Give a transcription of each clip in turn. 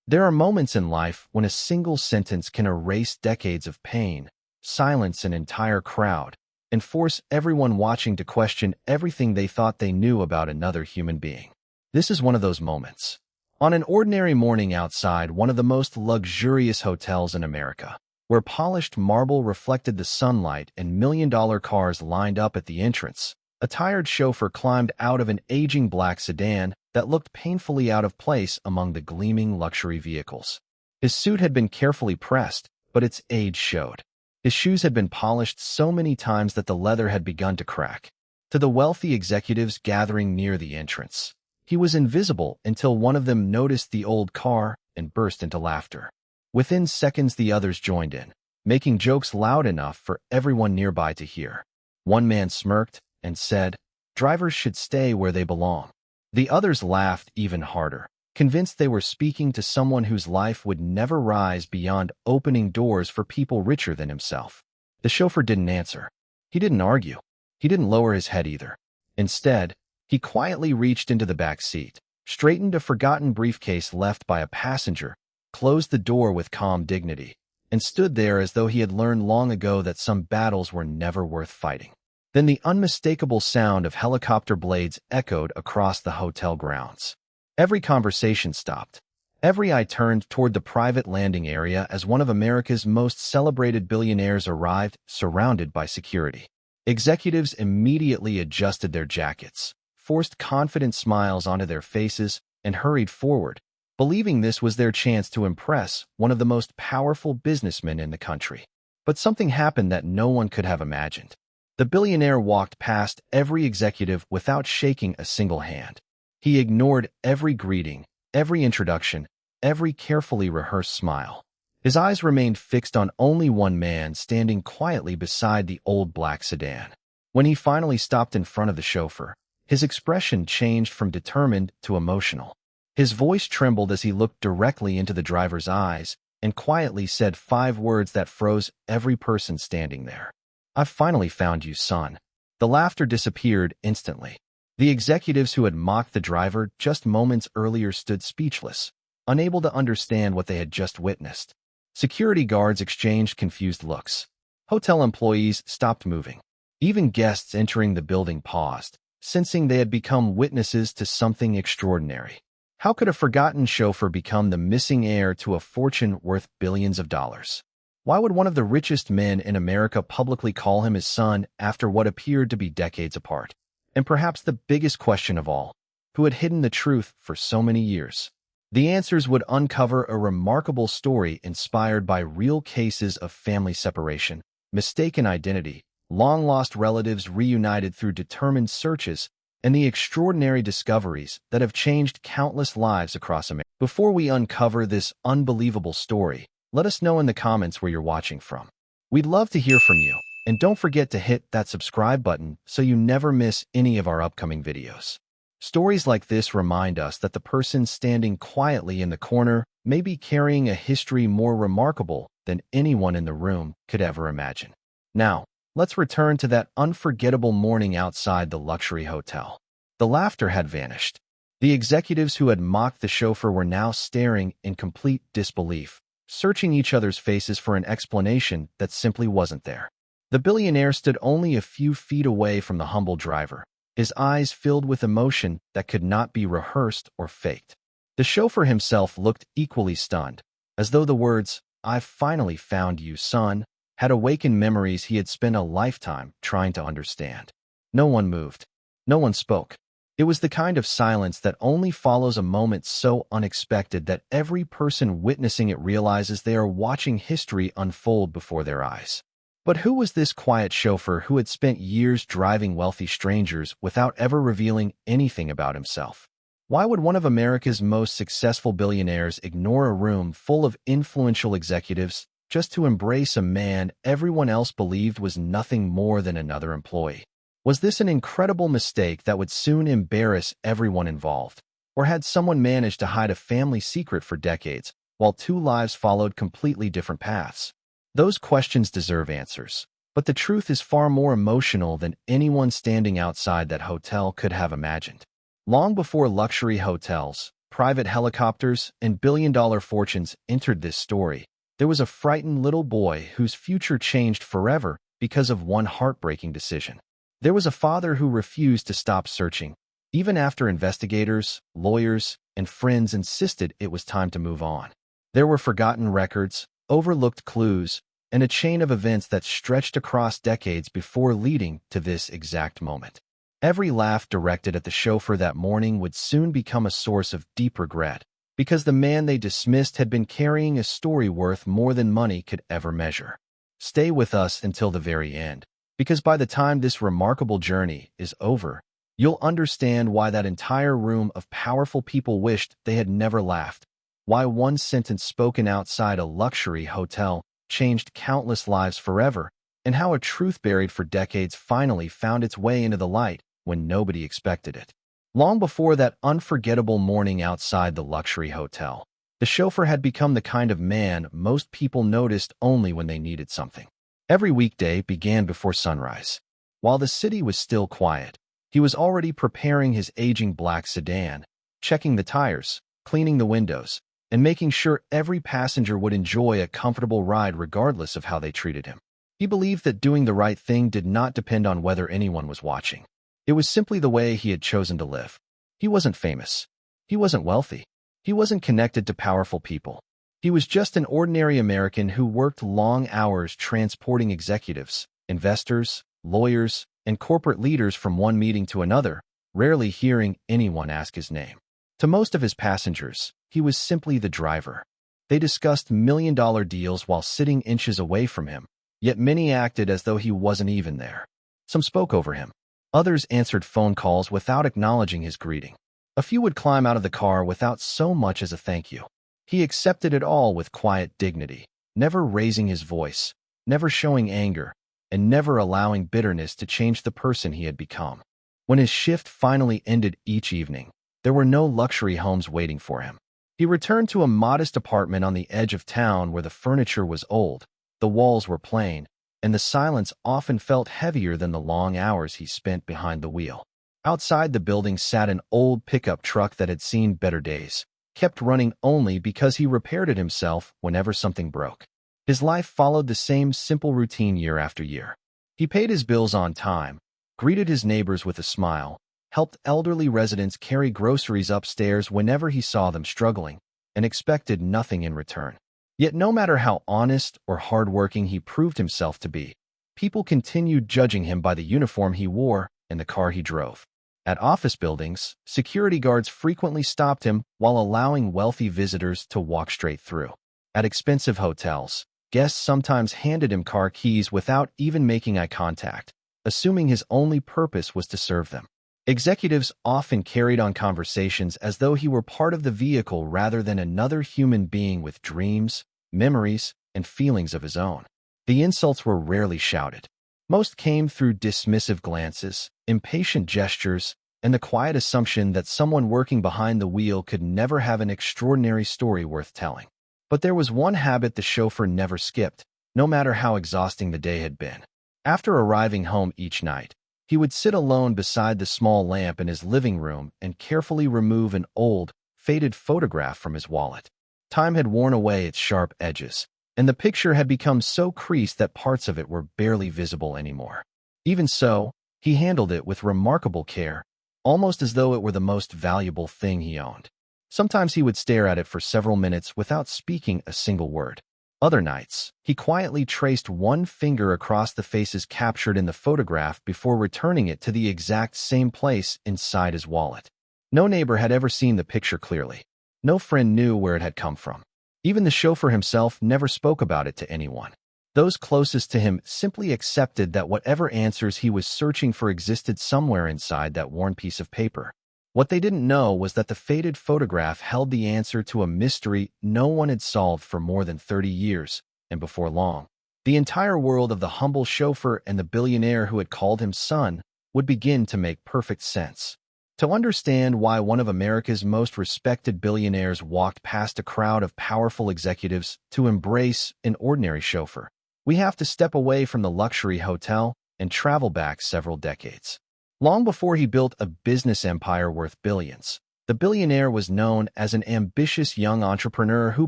There are moments in life when a single sentence can erase decades of pain, silence an entire crowd, and force everyone watching to question everything they thought they knew about another human being. This is one of those moments. On an ordinary morning outside one of the most luxurious hotels in America, where polished marble reflected the sunlight and million-dollar cars lined up at the entrance, a tired chauffeur climbed out of an aging black sedan that looked painfully out of place among the gleaming luxury vehicles. His suit had been carefully pressed, but its age showed. His shoes had been polished so many times that the leather had begun to crack. To the wealthy executives gathering near the entrance, he was invisible until one of them noticed the old car and burst into laughter. Within seconds the others joined in, making jokes loud enough for everyone nearby to hear. One man smirked and said, "Drivers should stay where they belong." The others laughed even harder, convinced they were speaking to someone whose life would never rise beyond opening doors for people richer than himself. The chauffeur didn't answer. He didn't argue. He didn't lower his head either. Instead, he quietly reached into the back seat, straightened a forgotten briefcase left by a passenger, closed the door with calm dignity, and stood there as though he had learned long ago that some battles were never worth fighting. Then the unmistakable sound of helicopter blades echoed across the hotel grounds. Every conversation stopped. Every eye turned toward the private landing area as one of America's most celebrated billionaires arrived, surrounded by security. Executives immediately adjusted their jackets, forced confident smiles onto their faces, and hurried forward, believing this was their chance to impress one of the most powerful businessmen in the country. But something happened that no one could have imagined. The billionaire walked past every executive without shaking a single hand. He ignored every greeting, every introduction, every carefully rehearsed smile. His eyes remained fixed on only one man standing quietly beside the old black sedan. When he finally stopped in front of the chauffeur, his expression changed from determined to emotional. His voice trembled as he looked directly into the driver's eyes and quietly said 5 words that froze every person standing there. "I've finally found you, son." The laughter disappeared instantly. The executives who had mocked the driver just moments earlier stood speechless, unable to understand what they had just witnessed. Security guards exchanged confused looks. Hotel employees stopped moving. Even guests entering the building paused, sensing they had become witnesses to something extraordinary. How could a forgotten chauffeur become the missing heir to a fortune worth billions of dollars? Why would one of the richest men in America publicly call him his son after what appeared to be decades apart? And perhaps the biggest question of all, who had hidden the truth for so many years? The answers would uncover a remarkable story inspired by real cases of family separation, mistaken identity, long-lost relatives reunited through determined searches, and the extraordinary discoveries that have changed countless lives across America. Before we uncover this unbelievable story, let us know in the comments where you're watching from. We'd love to hear from you, and don't forget to hit that subscribe button so you never miss any of our upcoming videos. Stories like this remind us that the person standing quietly in the corner may be carrying a history more remarkable than anyone in the room could ever imagine. Now, let's return to that unforgettable morning outside the luxury hotel. The laughter had vanished. The executives who had mocked the chauffeur were now staring in complete disbelief, searching each other's faces for an explanation that simply wasn't there. The billionaire stood only a few feet away from the humble driver, his eyes filled with emotion that could not be rehearsed or faked. The chauffeur himself looked equally stunned, as though the words, "I've finally found you, son," had awakened memories he had spent a lifetime trying to understand. No one moved. No one spoke. It was the kind of silence that only follows a moment so unexpected that every person witnessing it realizes they are watching history unfold before their eyes. But who was this quiet chauffeur who had spent years driving wealthy strangers without ever revealing anything about himself? Why would one of America's most successful billionaires ignore a room full of influential executives just to embrace a man everyone else believed was nothing more than another employee? Was this an incredible mistake that would soon embarrass everyone involved? Or had someone managed to hide a family secret for decades, while 2 lives followed completely different paths? Those questions deserve answers, but the truth is far more emotional than anyone standing outside that hotel could have imagined. Long before luxury hotels, private helicopters, and billion-dollar fortunes entered this story, there was a frightened little boy whose future changed forever because of one heartbreaking decision. There was a father who refused to stop searching, even after investigators, lawyers, and friends insisted it was time to move on. There were forgotten records, overlooked clues, and a chain of events that stretched across decades before leading to this exact moment. Every laugh directed at the chauffeur that morning would soon become a source of deep regret, because the man they dismissed had been carrying a story worth more than money could ever measure. Stay with us until the very end, because by the time this remarkable journey is over, you'll understand why that entire room of powerful people wished they had never laughed, why one sentence spoken outside a luxury hotel changed countless lives forever, and how a truth buried for decades finally found its way into the light when nobody expected it. Long before that unforgettable morning outside the luxury hotel, the chauffeur had become the kind of man most people noticed only when they needed something. Every weekday began before sunrise. While the city was still quiet, he was already preparing his aging black sedan, checking the tires, cleaning the windows, and making sure every passenger would enjoy a comfortable ride regardless of how they treated him. He believed that doing the right thing did not depend on whether anyone was watching. It was simply the way he had chosen to live. He wasn't famous. He wasn't wealthy. He wasn't connected to powerful people. He was just an ordinary American who worked long hours transporting executives, investors, lawyers, and corporate leaders from one meeting to another, rarely hearing anyone ask his name. To most of his passengers, he was simply the driver. They discussed million-dollar deals while sitting inches away from him, yet many acted as though he wasn't even there. Some spoke over him. Others answered phone calls without acknowledging his greeting. A few would climb out of the car without so much as a thank you. He accepted it all with quiet dignity, never raising his voice, never showing anger, and never allowing bitterness to change the person he had become. When his shift finally ended each evening, there were no luxury homes waiting for him. He returned to a modest apartment on the edge of town where the furniture was old, the walls were plain, and the silence often felt heavier than the long hours he spent behind the wheel. Outside the building sat an old pickup truck that had seen better days, kept running only because he repaired it himself whenever something broke. His life followed the same simple routine year after year. He paid his bills on time, greeted his neighbors with a smile, helped elderly residents carry groceries upstairs whenever he saw them struggling, and expected nothing in return. Yet no matter how honest or hardworking he proved himself to be, people continued judging him by the uniform he wore and the car he drove. At office buildings, security guards frequently stopped him while allowing wealthy visitors to walk straight through. At expensive hotels, guests sometimes handed him car keys without even making eye contact, assuming his only purpose was to serve them. Executives often carried on conversations as though he were part of the vehicle rather than another human being with dreams, memories, and feelings of his own. The insults were rarely shouted. Most came through dismissive glances, impatient gestures, and the quiet assumption that someone working behind the wheel could never have an extraordinary story worth telling. But there was one habit the chauffeur never skipped, no matter how exhausting the day had been. After arriving home each night, he would sit alone beside the small lamp in his living room and carefully remove an old, faded photograph from his wallet. Time had worn away its sharp edges, and the picture had become so creased that parts of it were barely visible anymore. Even so, he handled it with remarkable care, almost as though it were the most valuable thing he owned. Sometimes he would stare at it for several minutes without speaking a single word. Other nights, he quietly traced one finger across the faces captured in the photograph before returning it to the exact same place inside his wallet. No neighbor had ever seen the picture clearly. No friend knew where it had come from. Even the chauffeur himself never spoke about it to anyone. Those closest to him simply accepted that whatever answers he was searching for existed somewhere inside that worn piece of paper. What they didn't know was that the faded photograph held the answer to a mystery no one had solved for more than 30 years, and before long, the entire world of the humble chauffeur and the billionaire who had called him son would begin to make perfect sense. To understand why one of America's most respected billionaires walked past a crowd of powerful executives to embrace an ordinary chauffeur, we have to step away from the luxury hotel and travel back several decades. Long before he built a business empire worth billions, The billionaire was known as an ambitious young entrepreneur who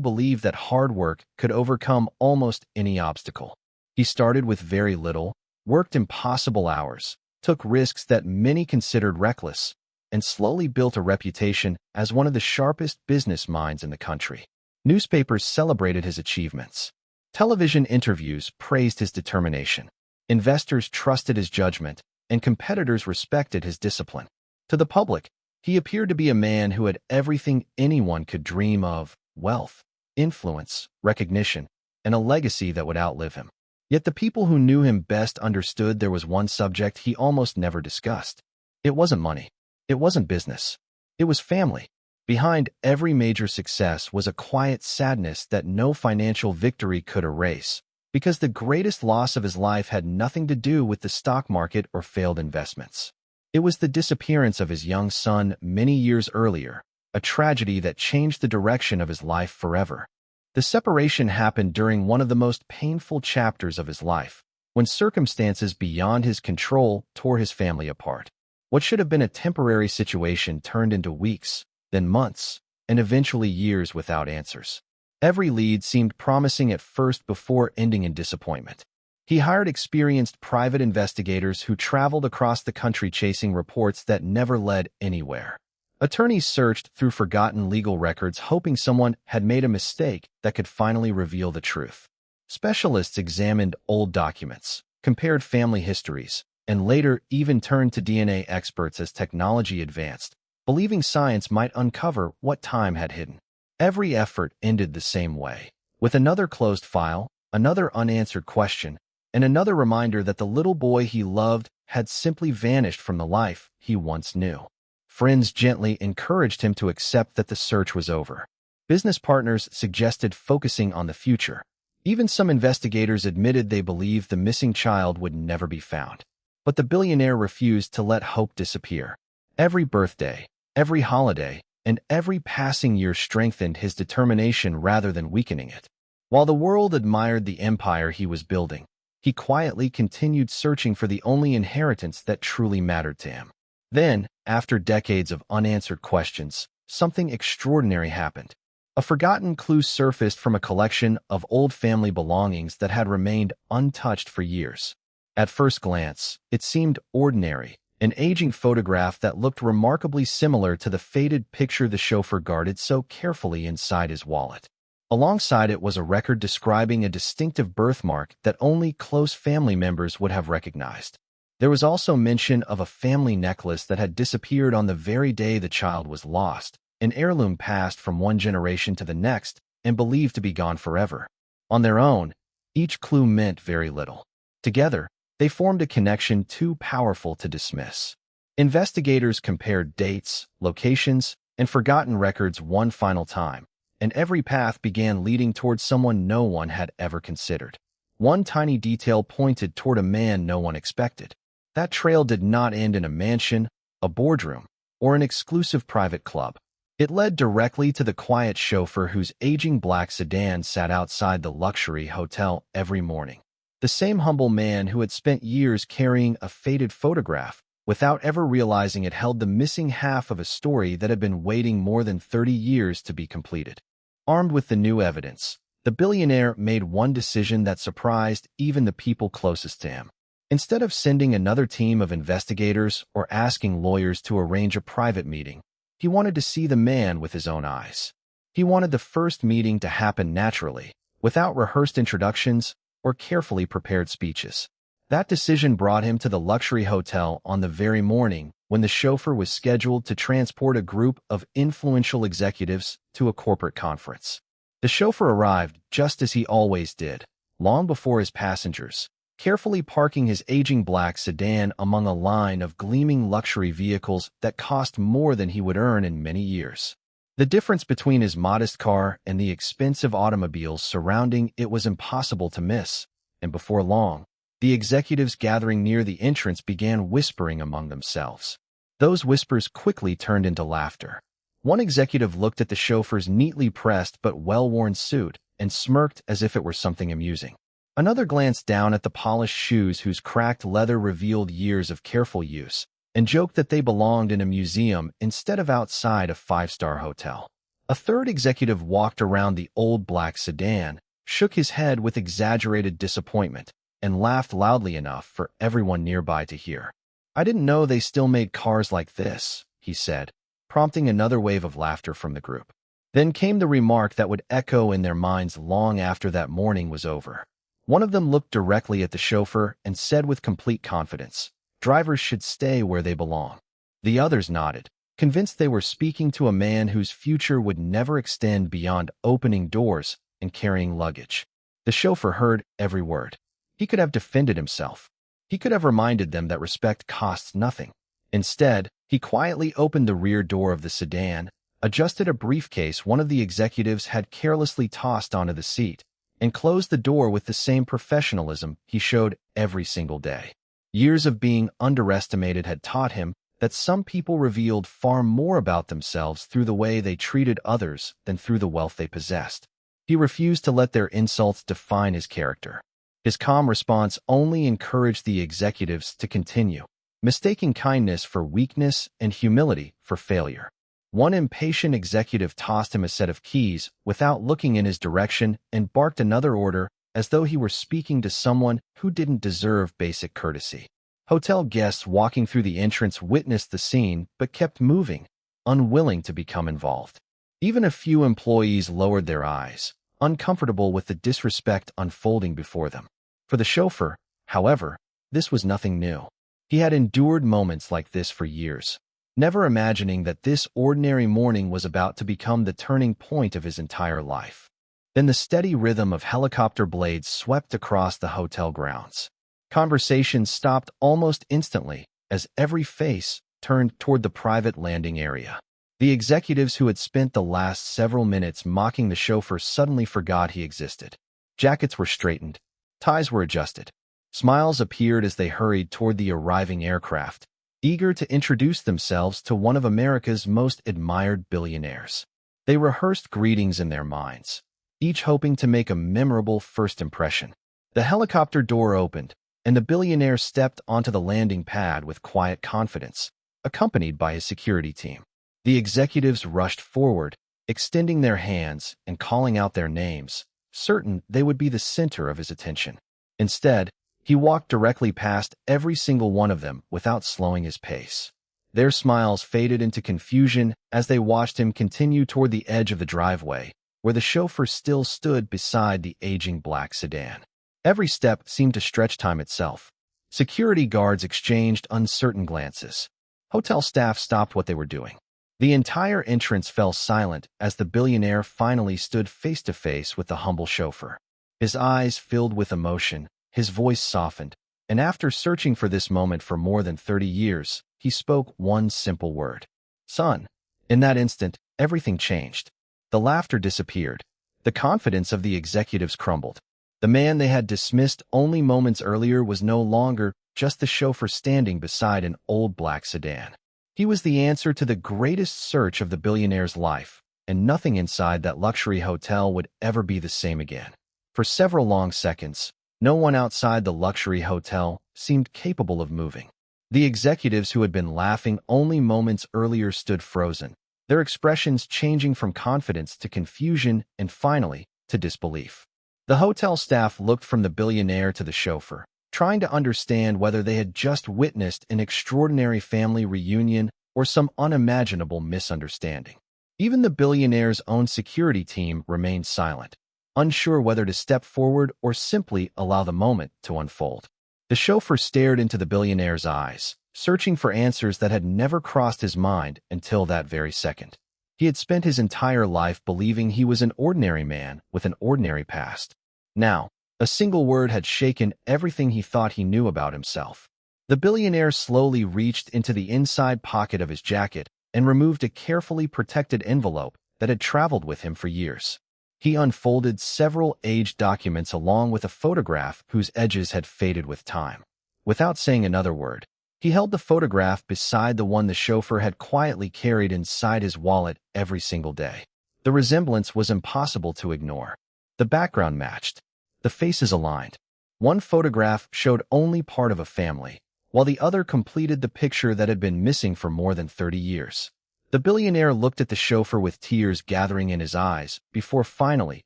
believed that hard work could overcome almost any obstacle. He started with very little, worked impossible hours, took risks that many considered reckless, and slowly built a reputation as one of the sharpest business minds in the country. Newspapers celebrated his achievements. Television interviews praised his determination. Investors trusted his judgment, and competitors respected his discipline. To the public, he appeared to be a man who had everything anyone could dream of: wealth, influence, recognition, and a legacy that would outlive him. Yet the people who knew him best understood there was one subject he almost never discussed. It wasn't money. It wasn't business. It was family. Behind every major success was a quiet sadness that no financial victory could erase, because the greatest loss of his life had nothing to do with the stock market or failed investments. It was the disappearance of his young son many years earlier, a tragedy that changed the direction of his life forever. The separation happened during one of the most painful chapters of his life, when circumstances beyond his control tore his family apart. What should have been a temporary situation turned into weeks, then months, and eventually years without answers. Every lead seemed promising at first before ending in disappointment. He hired experienced private investigators who traveled across the country chasing reports that never led anywhere. Attorneys searched through forgotten legal records hoping someone had made a mistake that could finally reveal the truth. Specialists examined old documents, compared family histories, and later even turned to DNA experts as technology advanced, believing science might uncover what time had hidden. Every effort ended the same way, with another closed file, another unanswered question, and another reminder that the little boy he loved had simply vanished from the life he once knew. Friends gently encouraged him to accept that the search was over. Business partners suggested focusing on the future. Even some investigators admitted they believed the missing child would never be found. But the billionaire refused to let hope disappear. Every birthday, every holiday, and every passing year strengthened his determination rather than weakening it. While the world admired the empire he was building, he quietly continued searching for the only inheritance that truly mattered to him. Then, after decades of unanswered questions, something extraordinary happened. A forgotten clue surfaced from a collection of old family belongings that had remained untouched for years. At first glance, it seemed ordinary, an aging photograph that looked remarkably similar to the faded picture the chauffeur guarded so carefully inside his wallet. Alongside it was a record describing a distinctive birthmark that only close family members would have recognized. There was also mention of a family necklace that had disappeared on the very day the child was lost, an heirloom passed from one generation to the next and believed to be gone forever. On their own, each clue meant very little. Together, they formed a connection too powerful to dismiss. Investigators compared dates, locations, and forgotten records one final time, and every path began leading towards someone no one had ever considered. One tiny detail pointed toward a man no one expected. That trail did not end in a mansion, a boardroom, or an exclusive private club. It led directly to the quiet chauffeur whose aging black sedan sat outside the luxury hotel every morning. The same humble man who had spent years carrying a faded photograph without ever realizing it held the missing half of a story that had been waiting more than 30 years to be completed. Armed with the new evidence, the billionaire made one decision that surprised even the people closest to him. Instead of sending another team of investigators or asking lawyers to arrange a private meeting, he wanted to see the man with his own eyes. He wanted the first meeting to happen naturally, without rehearsed introductions or carefully prepared speeches. That decision brought him to the luxury hotel on the very morning when the chauffeur was scheduled to transport a group of influential executives to a corporate conference. The chauffeur arrived just as he always did, long before his passengers, carefully parking his aging black sedan among a line of gleaming luxury vehicles that cost more than he would earn in many years. The difference between his modest car and the expensive automobiles surrounding it was impossible to miss, and before long, the executives gathering near the entrance began whispering among themselves. Those whispers quickly turned into laughter. One executive looked at the chauffeur's neatly pressed but well-worn suit and smirked as if it were something amusing. Another glanced down at the polished shoes whose cracked leather revealed years of careful use, and joked that they belonged in a museum instead of outside a five-star hotel. A third executive walked around the old black sedan, shook his head with exaggerated disappointment, and laughed loudly enough for everyone nearby to hear. "I didn't know they still made cars like this," he said, prompting another wave of laughter from the group. Then came the remark that would echo in their minds long after that morning was over. One of them looked directly at the chauffeur and said with complete confidence, "Drivers should stay where they belong." The others nodded, convinced they were speaking to a man whose future would never extend beyond opening doors and carrying luggage. The chauffeur heard every word. He could have defended himself. He could have reminded them that respect costs nothing. Instead, he quietly opened the rear door of the sedan, adjusted a briefcase one of the executives had carelessly tossed onto the seat, and closed the door with the same professionalism he showed every single day. Years of being underestimated had taught him that some people revealed far more about themselves through the way they treated others than through the wealth they possessed. He refused to let their insults define his character. His calm response only encouraged the executives to continue, mistaking kindness for weakness and humility for failure. One impatient executive tossed him a set of keys without looking in his direction and barked another order as though he were speaking to someone who didn't deserve basic courtesy. Hotel guests walking through the entrance witnessed the scene but kept moving, unwilling to become involved. Even a few employees lowered their eyes, uncomfortable with the disrespect unfolding before them. For the chauffeur, however, this was nothing new. He had endured moments like this for years, never imagining that this ordinary morning was about to become the turning point of his entire life. Then the steady rhythm of helicopter blades swept across the hotel grounds. Conversations stopped almost instantly as every face turned toward the private landing area. The executives who had spent the last several minutes mocking the chauffeur suddenly forgot he existed. Jackets were straightened, ties were adjusted. Smiles appeared as they hurried toward the arriving aircraft, eager to introduce themselves to one of America's most admired billionaires. They rehearsed greetings in their minds, each hoping to make a memorable first impression. The helicopter door opened, and the billionaire stepped onto the landing pad with quiet confidence, accompanied by his security team. The executives rushed forward, extending their hands and calling out their names, certain they would be the center of his attention. Instead, he walked directly past every single one of them without slowing his pace. Their smiles faded into confusion as they watched him continue toward the edge of the driveway, where the chauffeur still stood beside the aging black sedan. Every step seemed to stretch time itself. Security guards exchanged uncertain glances. Hotel staff stopped what they were doing. The entire entrance fell silent as the billionaire finally stood face to face with the humble chauffeur. His eyes filled with emotion, his voice softened, and after searching for this moment for more than 30 years, he spoke one simple word: "Son." In that instant, everything changed. The laughter disappeared. The confidence of the executives crumbled. The man they had dismissed only moments earlier was no longer just the chauffeur standing beside an old black sedan. He was the answer to the greatest search of the billionaire's life, and nothing inside that luxury hotel would ever be the same again. For several long seconds, no one outside the luxury hotel seemed capable of moving. The executives who had been laughing only moments earlier stood frozen, their expressions changing from confidence to confusion and finally to disbelief. The hotel staff looked from the billionaire to the chauffeur, trying to understand whether they had just witnessed an extraordinary family reunion or some unimaginable misunderstanding. Even the billionaire's own security team remained silent, unsure whether to step forward or simply allow the moment to unfold. The chauffeur stared into the billionaire's eyes, searching for answers that had never crossed his mind until that very second. He had spent his entire life believing he was an ordinary man with an ordinary past. Now, a single word had shaken everything he thought he knew about himself. The billionaire slowly reached into the inside pocket of his jacket and removed a carefully protected envelope that had traveled with him for years. He unfolded several aged documents along with a photograph whose edges had faded with time. Without saying another word, he held the photograph beside the one the chauffeur had quietly carried inside his wallet every single day. The resemblance was impossible to ignore. The background matched. The faces aligned. One photograph showed only part of a family, while the other completed the picture that had been missing for more than 30 years. The billionaire looked at the chauffeur with tears gathering in his eyes before finally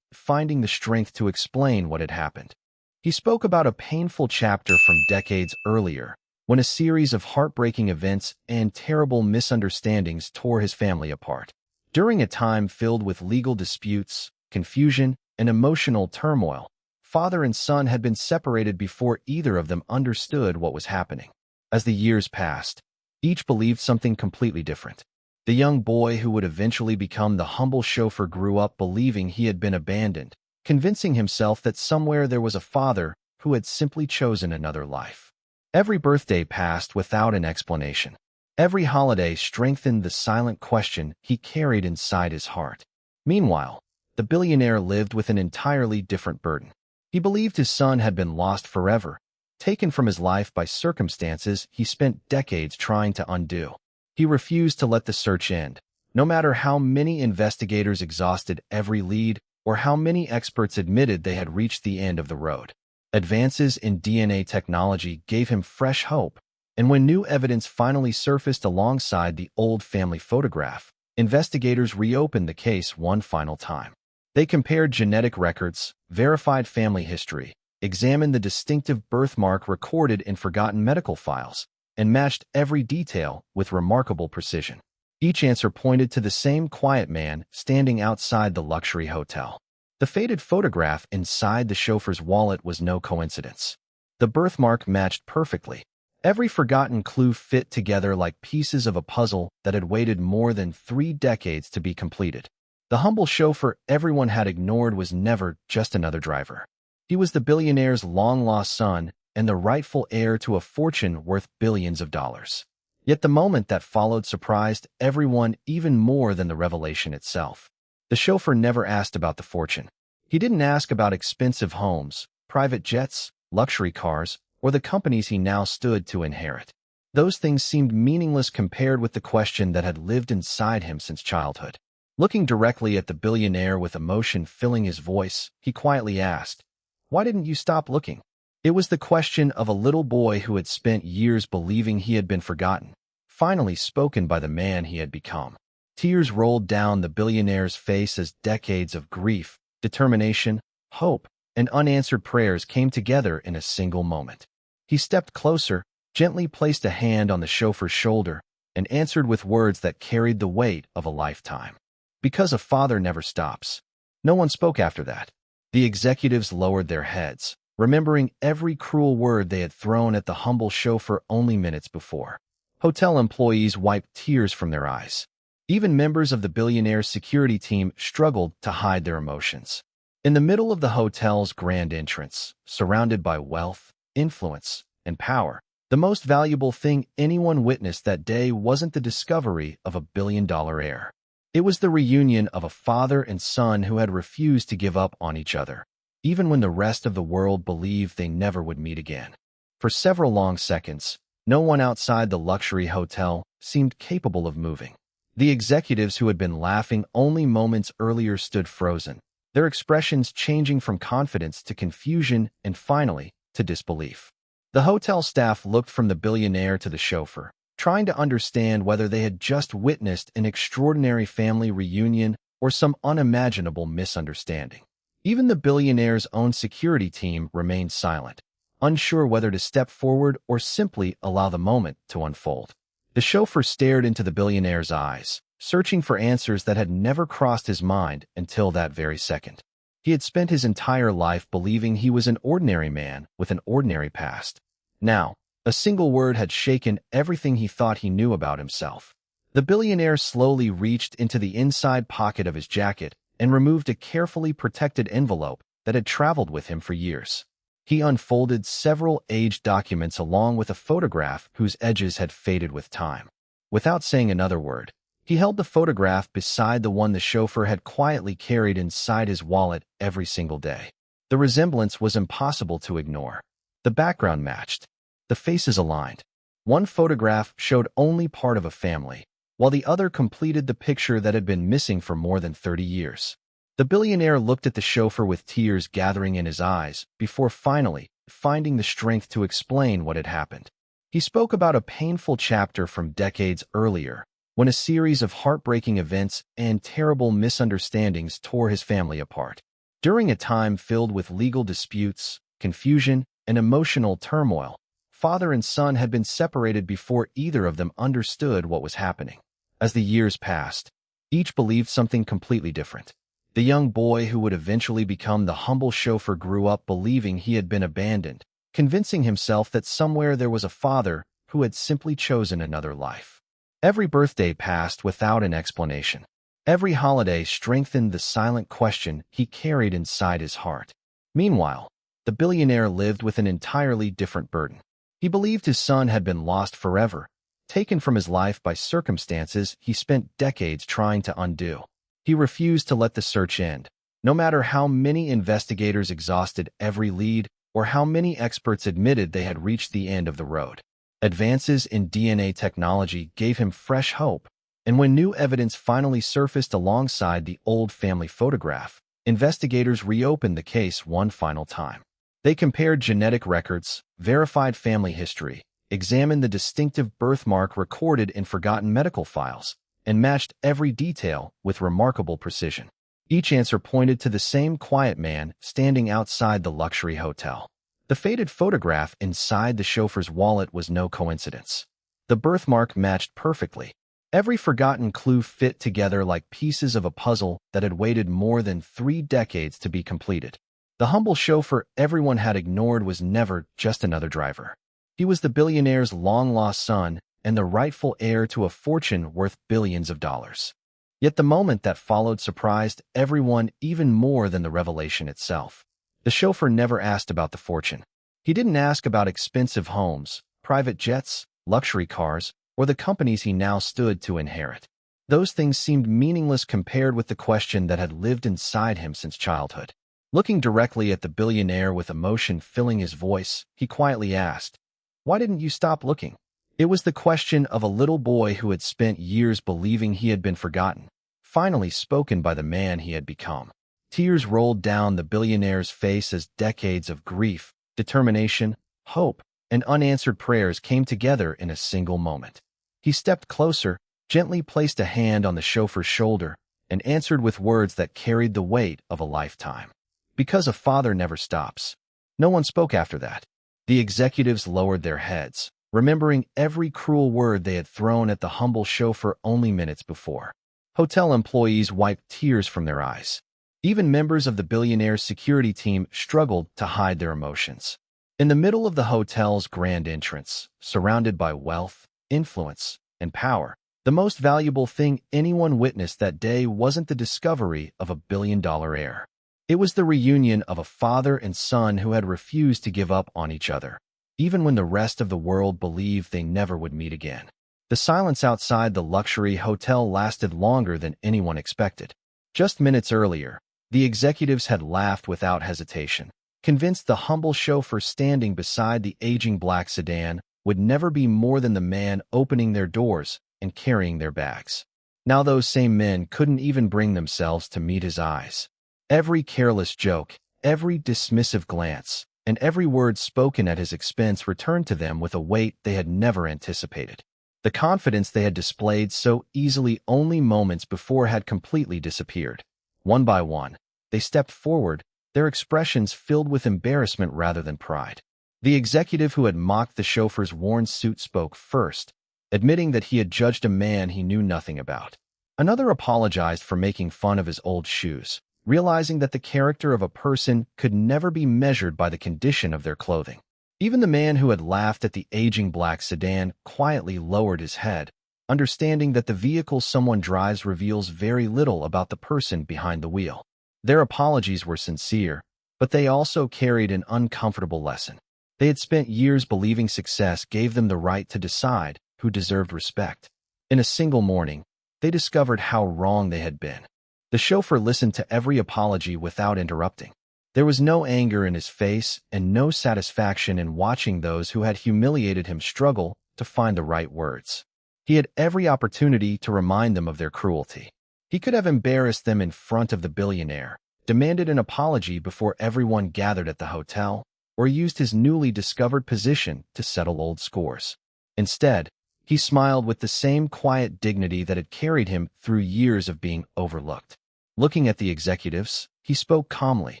finding the strength to explain what had happened. He spoke about a painful chapter from decades earlier, when a series of heartbreaking events and terrible misunderstandings tore his family apart. During a time filled with legal disputes, confusion, and emotional turmoil, father and son had been separated before either of them understood what was happening. As the years passed, each believed something completely different. The young boy who would eventually become the humble chauffeur grew up believing he had been abandoned, convincing himself that somewhere there was a father who had simply chosen another life. Every birthday passed without an explanation. Every holiday strengthened the silent question he carried inside his heart. Meanwhile, the billionaire lived with an entirely different burden. He believed his son had been lost forever, taken from his life by circumstances he spent decades trying to undo. He refused to let the search end, no matter how many investigators exhausted every lead or how many experts admitted they had reached the end of the road. Advances in DNA technology gave him fresh hope, and when new evidence finally surfaced alongside the old family photograph, investigators reopened the case one final time. They compared genetic records, verified family history, examined the distinctive birthmark recorded in forgotten medical files, and matched every detail with remarkable precision. Each answer pointed to the same quiet man standing outside the luxury hotel. The faded photograph inside the chauffeur's wallet was no coincidence. The birthmark matched perfectly. Every forgotten clue fit together like pieces of a puzzle that had waited more than 3 decades to be completed. The humble chauffeur everyone had ignored was never just another driver. He was the billionaire's long-lost son and the rightful heir to a fortune worth billions of dollars. Yet the moment that followed surprised everyone even more than the revelation itself. The chauffeur never asked about the fortune. He didn't ask about expensive homes, private jets, luxury cars, or the companies he now stood to inherit. Those things seemed meaningless compared with the question that had lived inside him since childhood. Looking directly at the billionaire with emotion filling his voice, he quietly asked, "Why didn't you stop looking?" It was the question of a little boy who had spent years believing he had been forgotten, finally spoken by the man he had become. Tears rolled down the billionaire's face as decades of grief, determination, hope, and unanswered prayers came together in a single moment. He stepped closer, gently placed a hand on the chauffeur's shoulder, and answered with words that carried the weight of a lifetime. Because a father never stops. No one spoke after that. The executives lowered their heads, remembering every cruel word they had thrown at the humble chauffeur only minutes before. Hotel employees wiped tears from their eyes. Even members of the billionaire's security team struggled to hide their emotions. In the middle of the hotel's grand entrance, surrounded by wealth, influence, and power, the most valuable thing anyone witnessed that day wasn't the discovery of a billion-dollar heir. It was the reunion of a father and son who had refused to give up on each other, even when the rest of the world believed they never would meet again. For several long seconds, no one outside the luxury hotel seemed capable of moving. The executives who had been laughing only moments earlier stood frozen, their expressions changing from confidence to confusion and finally to disbelief. The hotel staff looked from the billionaire to the chauffeur, trying to understand whether they had just witnessed an extraordinary family reunion or some unimaginable misunderstanding. Even the billionaire's own security team remained silent, unsure whether to step forward or simply allow the moment to unfold. The chauffeur stared into the billionaire's eyes, searching for answers that had never crossed his mind until that very second. He had spent his entire life believing he was an ordinary man with an ordinary past. Now, a single word had shaken everything he thought he knew about himself. The billionaire slowly reached into the inside pocket of his jacket and removed a carefully protected envelope that had traveled with him for years. He unfolded several aged documents along with a photograph whose edges had faded with time. Without saying another word, he held the photograph beside the one the chauffeur had quietly carried inside his wallet every single day. The resemblance was impossible to ignore. The background matched. The faces aligned. One photograph showed only part of a family, while the other completed the picture that had been missing for more than 30 years. The billionaire looked at the chauffeur with tears gathering in his eyes before finally finding the strength to explain what had happened. He spoke about a painful chapter from decades earlier, when a series of heartbreaking events and terrible misunderstandings tore his family apart. During a time filled with legal disputes, confusion, and emotional turmoil, father and son had been separated before either of them understood what was happening. As the years passed, each believed something completely different. The young boy who would eventually become the humble chauffeur grew up believing he had been abandoned, convincing himself that somewhere there was a father who had simply chosen another life. Every birthday passed without an explanation. Every holiday strengthened the silent question he carried inside his heart. Meanwhile, the billionaire lived with an entirely different burden. He believed his son had been lost forever, taken from his life by circumstances he spent decades trying to undo. He refused to let the search end, no matter how many investigators exhausted every lead or how many experts admitted they had reached the end of the road. Advances in DNA technology gave him fresh hope, and when new evidence finally surfaced alongside the old family photograph, investigators reopened the case one final time. They compared genetic records, verified family history, examined the distinctive birthmark recorded in forgotten medical files, and matched every detail with remarkable precision. Each answer pointed to the same quiet man standing outside the luxury hotel. The faded photograph inside the chauffeur's wallet was no coincidence. The birthmark matched perfectly. Every forgotten clue fit together like pieces of a puzzle that had waited more than 3 decades to be completed. The humble chauffeur everyone had ignored was never just another driver. He was the billionaire's long-lost son and the rightful heir to a fortune worth billions of dollars. Yet the moment that followed surprised everyone even more than the revelation itself. The chauffeur never asked about the fortune. He didn't ask about expensive homes, private jets, luxury cars, or the companies he now stood to inherit. Those things seemed meaningless compared with the question that had lived inside him since childhood. Looking directly at the billionaire with emotion filling his voice, he quietly asked, "Why didn't you stop looking?" It was the question of a little boy who had spent years believing he had been forgotten, finally spoken by the man he had become. Tears rolled down the billionaire's face as decades of grief, determination, hope, and unanswered prayers came together in a single moment. He stepped closer, gently placed a hand on the chauffeur's shoulder, and answered with words that carried the weight of a lifetime. "Because a father never stops." No one spoke after that. The executives lowered their heads, remembering every cruel word they had thrown at the humble chauffeur only minutes before. Hotel employees wiped tears from their eyes. Even members of the billionaire's security team struggled to hide their emotions. In the middle of the hotel's grand entrance, surrounded by wealth, influence, and power, the most valuable thing anyone witnessed that day wasn't the discovery of a billion-dollar heir. It was the reunion of a father and son who had refused to give up on each other, even when the rest of the world believed they never would meet again. The silence outside the luxury hotel lasted longer than anyone expected. Just minutes earlier, the executives had laughed without hesitation, convinced the humble chauffeur standing beside the aging black sedan would never be more than the man opening their doors and carrying their bags. Now those same men couldn't even bring themselves to meet his eyes. Every careless joke, every dismissive glance, and every word spoken at his expense returned to them with a weight they had never anticipated. The confidence they had displayed so easily only moments before had completely disappeared. One by one, they stepped forward, their expressions filled with embarrassment rather than pride. The executive who had mocked the chauffeur's worn suit spoke first, admitting that he had judged a man he knew nothing about. Another apologized for making fun of his old shoes, realizing that the character of a person could never be measured by the condition of their clothing. Even the man who had laughed at the aging black sedan quietly lowered his head, understanding that the vehicle someone drives reveals very little about the person behind the wheel. Their apologies were sincere, but they also carried an uncomfortable lesson. They had spent years believing success gave them the right to decide who deserved respect. In a single morning, they discovered how wrong they had been. The chauffeur listened to every apology without interrupting. There was no anger in his face and no satisfaction in watching those who had humiliated him struggle to find the right words. He had every opportunity to remind them of their cruelty. He could have embarrassed them in front of the billionaire, demanded an apology before everyone gathered at the hotel, or used his newly discovered position to settle old scores. Instead, he smiled with the same quiet dignity that had carried him through years of being overlooked. Looking at the executives, he spoke calmly,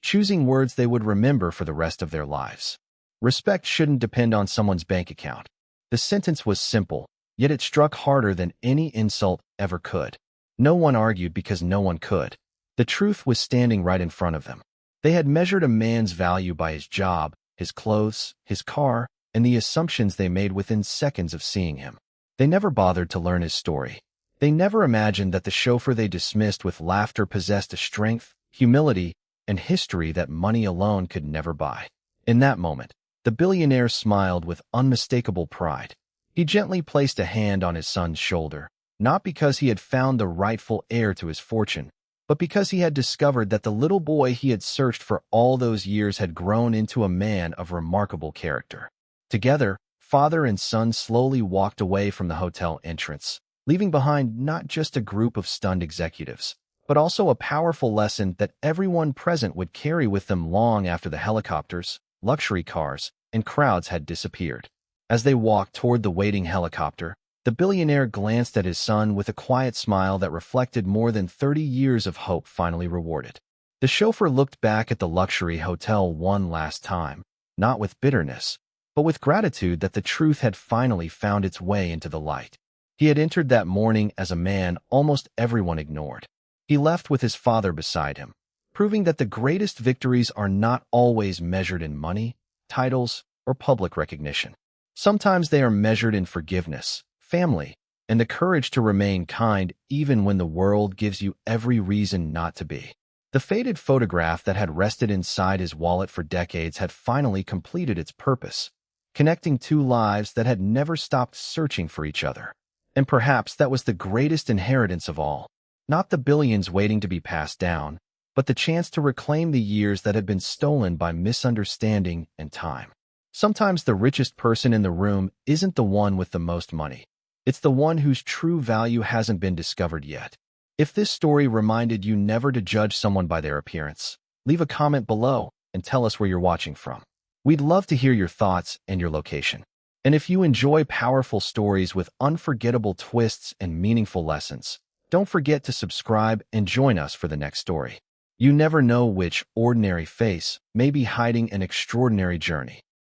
choosing words they would remember for the rest of their lives. Respect shouldn't depend on someone's bank account. The sentence was simple, yet it struck harder than any insult ever could. No one argued because no one could. The truth was standing right in front of them. They had measured a man's value by his job, his clothes, his car, and the assumptions they made within seconds of seeing him. They never bothered to learn his story. They never imagined that the chauffeur they dismissed with laughter possessed a strength, humility, and history that money alone could never buy. In that moment, the billionaire smiled with unmistakable pride. He gently placed a hand on his son's shoulder, not because he had found the rightful heir to his fortune, but because he had discovered that the little boy he had searched for all those years had grown into a man of remarkable character. Together, father and son slowly walked away from the hotel entrance, leaving behind not just a group of stunned executives, but also a powerful lesson that everyone present would carry with them long after the helicopters, luxury cars, and crowds had disappeared. As they walked toward the waiting helicopter, the billionaire glanced at his son with a quiet smile that reflected more than 30 years of hope finally rewarded. The chauffeur looked back at the luxury hotel one last time, not with bitterness, but with gratitude that the truth had finally found its way into the light. He had entered that morning as a man almost everyone ignored. He left with his father beside him, proving that the greatest victories are not always measured in money, titles, or public recognition. Sometimes they are measured in forgiveness, family, and the courage to remain kind even when the world gives you every reason not to be. The faded photograph that had rested inside his wallet for decades had finally completed its purpose, connecting two lives that had never stopped searching for each other. And perhaps that was the greatest inheritance of all, not the billions waiting to be passed down, but the chance to reclaim the years that had been stolen by misunderstanding and time. Sometimes the richest person in the room isn't the one with the most money. It's the one whose true value hasn't been discovered yet. If this story reminded you never to judge someone by their appearance, leave a comment below and tell us where you're watching from. We'd love to hear your thoughts and your location. And if you enjoy powerful stories with unforgettable twists and meaningful lessons, don't forget to subscribe and join us for the next story. You never know which ordinary face may be hiding an extraordinary journey.